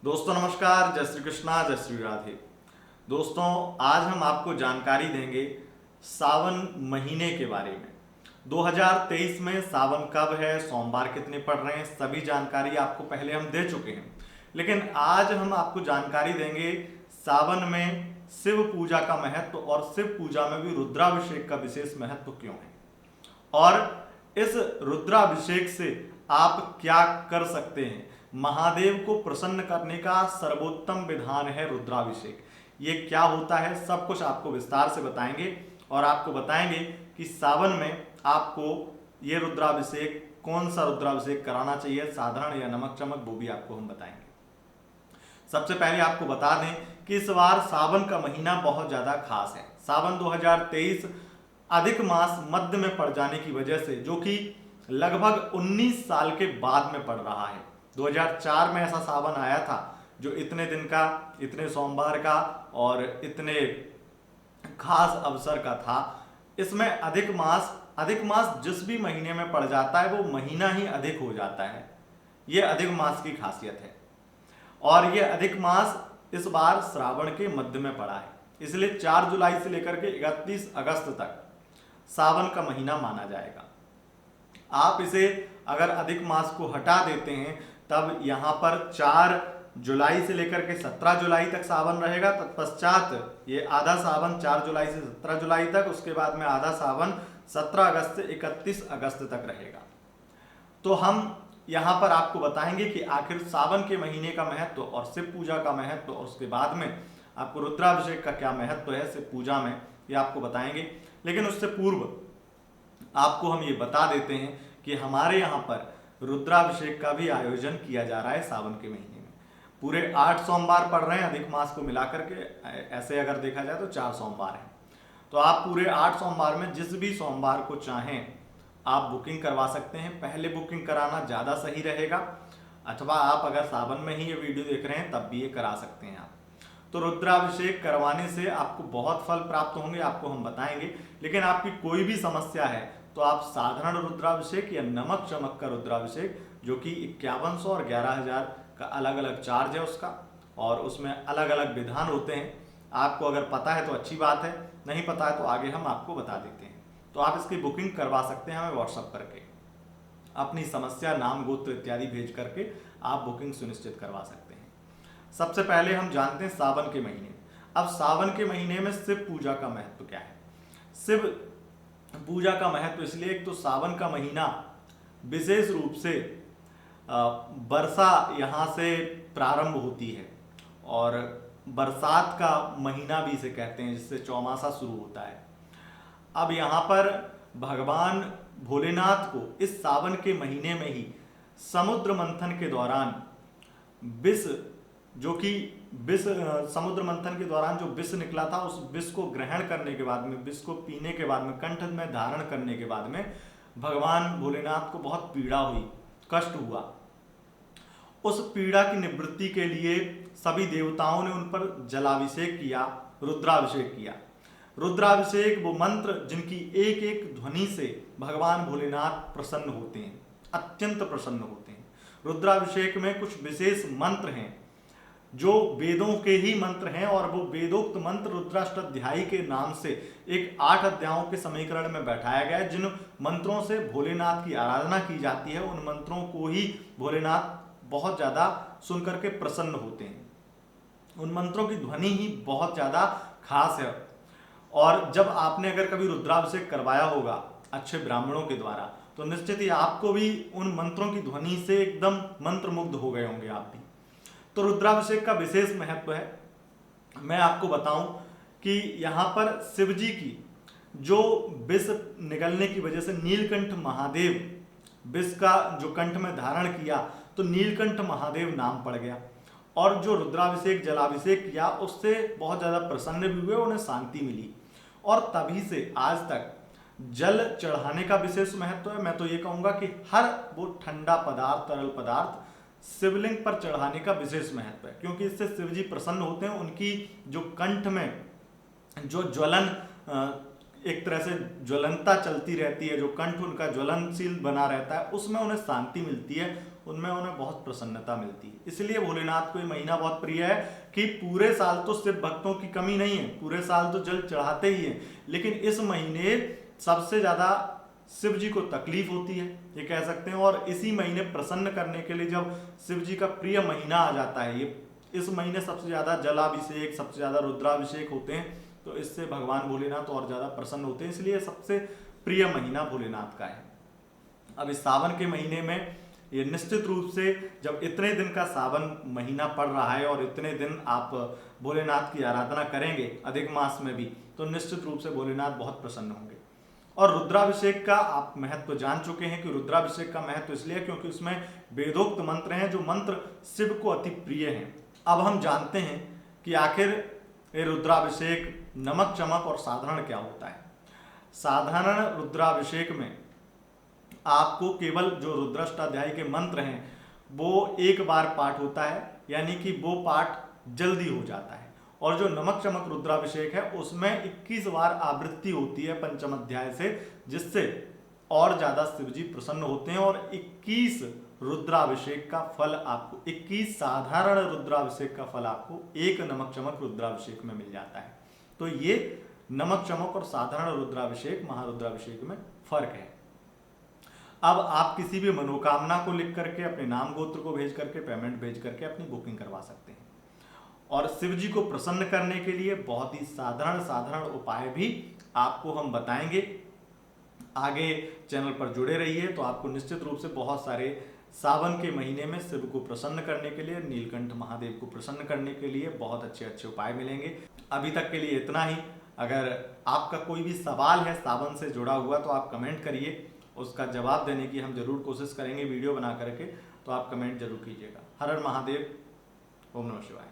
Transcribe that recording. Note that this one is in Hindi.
दोस्तों नमस्कार, जय श्री कृष्णा, जय श्री राधे। दोस्तों आज हम आपको जानकारी देंगे सावन महीने के बारे में। 2023 में सावन कब है, सोमवार कितने पड़ रहे हैं, सभी जानकारी आपको पहले हम दे चुके हैं। लेकिन आज हम आपको जानकारी देंगे सावन में शिव पूजा का महत्व और शिव पूजा में भी रुद्राभिषेक का विशेष महत्व क्यों है, और इस रुद्राभिषेक से आप क्या कर सकते हैं। महादेव को प्रसन्न करने का सर्वोत्तम विधान है रुद्राभिषेक। ये क्या होता है, सब कुछ आपको विस्तार से बताएंगे और आपको बताएंगे कि सावन में आपको ये रुद्राभिषेक, कौन सा रुद्राभिषेक कराना चाहिए, साधारण या नमक चमक, वो भी आपको हम बताएंगे। सबसे पहले आपको बता दें कि इस बार सावन का महीना बहुत ज्यादा खास है। सावन 2023 अधिक मास मध्य में पड़ जाने की वजह से, जो कि लगभग 19 साल के बाद में पड़ रहा है। 2004 में ऐसा सावन आया था जो इतने दिन का, इतने सोमवार का और इतने खास अवसर का था। इसमें अधिक मास जिस भी महीने में पड़ जाता है वो महीना ही अधिक हो जाता है। ये अधिक मास की खासियत है। और ये अधिक मास इस बार श्रावण के मध्य में पड़ा है, इसलिए 4 जुलाई से लेकर के 31 अगस्त तक सावन का महीना माना जाएगा। आप इसे अगर अधिक मास को हटा देते हैं तब यहाँ पर 4 जुलाई से लेकर के 17 जुलाई तक सावन रहेगा। तत्पश्चात ये आधा सावन 4 जुलाई से 17 जुलाई तक, उसके बाद में आधा सावन 17 अगस्त से 31 अगस्त तक रहेगा। तो हम यहाँ पर आपको बताएंगे कि आखिर सावन के महीने का महत्व और शिव पूजा का महत्व, और उसके बाद में आपको रुद्राभिषेक का क्या महत्व है शिव पूजा में, ये आपको बताएंगे। लेकिन उससे पूर्व आपको हम ये बता देते हैं कि हमारे यहाँ पर रुद्राभिषेक का भी आयोजन किया जा रहा है सावन के महीने में। पूरे 8 सोमवार पड़ रहे हैं अधिक मास को मिलाकर के, ऐसे अगर देखा जाए तो 4 सोमवार हैं। तो आप पूरे 8 सोमवार में जिस भी सोमवार को चाहें आप बुकिंग करवा सकते हैं। पहले बुकिंग कराना ज़्यादा सही रहेगा, अथवा आप अगर सावन में ही ये वीडियो देख रहे हैं तब भी ये करा सकते हैं आप। तो रुद्राभिषेक करवाने से आपको बहुत फल प्राप्त होंगे, आपको हम बताएंगे। लेकिन आपकी कोई भी समस्या है तो आप साधारण रुद्राभिषेक या नमक चमक का रुद्राभिषेक, जो कि 5100 और 11000 का अलग अलग चार्ज है उसका, और उसमें अलग अलग विधान होते हैं। आपको अगर पता है तो अच्छी बात है, नहीं पता है तो आगे हम आपको बता देते हैं। तो आप इसकी बुकिंग करवा सकते हैं हमें व्हाट्सअप करके। अपनी समस्या, नाम, गोत्र इत्यादि भेज करके आप बुकिंग सुनिश्चित करवा सकते हैं। सबसे पहले हम जानते हैं सावन के महीने। अब सावन के महीने में शिव पूजा का महत्व क्या है। शिव पूजा का महत्व इसलिए, एक तो सावन का महीना विशेष रूप से वर्षा यहाँ से प्रारंभ होती है, और बरसात का महीना भी इसे कहते हैं, जिससे चौमासा शुरू होता है। अब यहाँ पर भगवान भोलेनाथ को इस सावन के महीने में ही समुद्र मंथन के दौरान विष, जो कि समुद्र मंथन के दौरान जो विष निकला था, उस विष को ग्रहण करने के बाद में, विष को पीने के बाद में, कंठ में धारण करने के बाद में भगवान भोलेनाथ को बहुत पीड़ा हुई, कष्ट हुआ। उस पीड़ा की निवृत्ति के लिए सभी देवताओं ने उन पर जलाभिषेक किया, रुद्राभिषेक किया। रुद्राभिषेक वो मंत्र जिनकी एक एक ध्वनि से भगवान भोलेनाथ प्रसन्न होते हैं, अत्यंत प्रसन्न होते हैं। रुद्राभिषेक में कुछ विशेष मंत्र हैं जो वेदों के ही मंत्र हैं, और वो वेदोक्त मंत्र रुद्राष्टाध्यायी के नाम से एक 8 अध्यायों के समीकरण में बैठाया गया है। जिन मंत्रों से भोलेनाथ की आराधना की जाती है, उन मंत्रों को ही भोलेनाथ बहुत ज्यादा सुनकर के प्रसन्न होते हैं। उन मंत्रों की ध्वनि ही बहुत ज्यादा खास है। और जब आपने अगर कभी रुद्राभिषेक करवाया होगा अच्छे ब्राह्मणों के द्वारा, तो निश्चित ही आपको भी उन मंत्रों की ध्वनि से एकदम मंत्रमुग्ध हो गए होंगे आप भी। तो रुद्राभिषेक का विशेष महत्व है। मैं आपको बताऊं कि यहाँ पर शिव जी की जो विष निकलने की वजह से नीलकंठ महादेव, विष का जो कंठ में धारण किया तो नीलकंठ महादेव नाम पड़ गया। और जो रुद्राभिषेक, जलाभिषेक किया, उससे बहुत ज्यादा प्रसन्न भी हुए, उन्हें शांति मिली। और तभी से आज तक जल चढ़ाने का विशेष महत्व है। मैं तो ये कहूंगा कि हर वो ठंडा पदार्थ, तरल पदार्थ शिवलिंग पर चढ़ाने का विशेष महत्व है, क्योंकि इससे शिव जी प्रसन्न होते हैं। उनकी जो कंठ में जो ज्वलन, एक तरह से ज्वलनता चलती रहती है, जो कंठ उनका ज्वलनशील बना रहता है, उसमें उन्हें शांति मिलती है। उनमें उन्हें बहुत प्रसन्नता मिलती है। इसलिए भोलेनाथ को ये महीना बहुत प्रिय है कि पूरे साल तो शिव भक्तों की कमी नहीं है, पूरे साल तो जल चढ़ाते ही है, लेकिन इस महीने सबसे ज्यादा शिव जी को तकलीफ होती है, ये कह सकते हैं। और इसी महीने प्रसन्न करने के लिए जब शिव जी का प्रिय महीना आ जाता है, ये इस महीने सबसे ज्यादा जलाभिषेक, सबसे ज्यादा रुद्राभिषेक होते हैं, तो इससे भगवान भोलेनाथ और ज्यादा प्रसन्न होते हैं, इसलिए सबसे प्रिय महीना भोलेनाथ का है। अब इस सावन के महीने में ये निश्चित रूप से जब इतने दिन का सावन महीना पड़ रहा है और इतने दिन आप भोलेनाथ की आराधना करेंगे अधिक मास में भी, तो निश्चित रूप से भोलेनाथ बहुत प्रसन्न होंगे। और रुद्राभिषेक का आप महत्व जान चुके हैं कि रुद्राभिषेक का महत्व इसलिए क्योंकि उसमें वेदोक्त मंत्र हैं जो मंत्र शिव को अति प्रिय हैं। अब हम जानते हैं कि आखिर ये रुद्राभिषेक, नमक चमक और साधारण क्या होता है। साधारण रुद्राभिषेक में आपको केवल जो रुद्राष्टाध्याय के मंत्र हैं वो एक बार पाठ होता है, यानी कि वो पाठ जल्दी हो जाता है। और जो नमक चमक रुद्राभिषेक है उसमें 21 बार आवृत्ति होती है पंचम अध्याय से, जिससे और ज्यादा शिवजी प्रसन्न होते हैं। और 21 रुद्राभिषेक का फल आपको, 21 साधारण रुद्राभिषेक का फल आपको एक नमक चमक रुद्राभिषेक में मिल जाता है। तो ये नमक चमक और साधारण रुद्राभिषेक, महारुद्राभिषेक में फर्क है। अब आप किसी भी मनोकामना को लिख करके, अपने नाम गोत्र को भेज करके, पेमेंट भेज करके अपनी बुकिंग करवा सकते हैं। और शिव जी को प्रसन्न करने के लिए बहुत ही साधारण उपाय भी आपको हम बताएंगे। आगे चैनल पर जुड़े रहिए, तो आपको निश्चित रूप से बहुत सारे सावन के महीने में शिव को प्रसन्न करने के लिए, नीलकंठ महादेव को प्रसन्न करने के लिए बहुत अच्छे अच्छे उपाय मिलेंगे। अभी तक के लिए इतना ही। अगर आपका कोई भी सवाल है सावन से जुड़ा हुआ तो आप कमेंट करिए, उसका जवाब देने की हम जरूर कोशिश करेंगे वीडियो बना करके, तो आप कमेंट जरूर कीजिएगा। हर हर महादेव, ओम नमः शिवाय।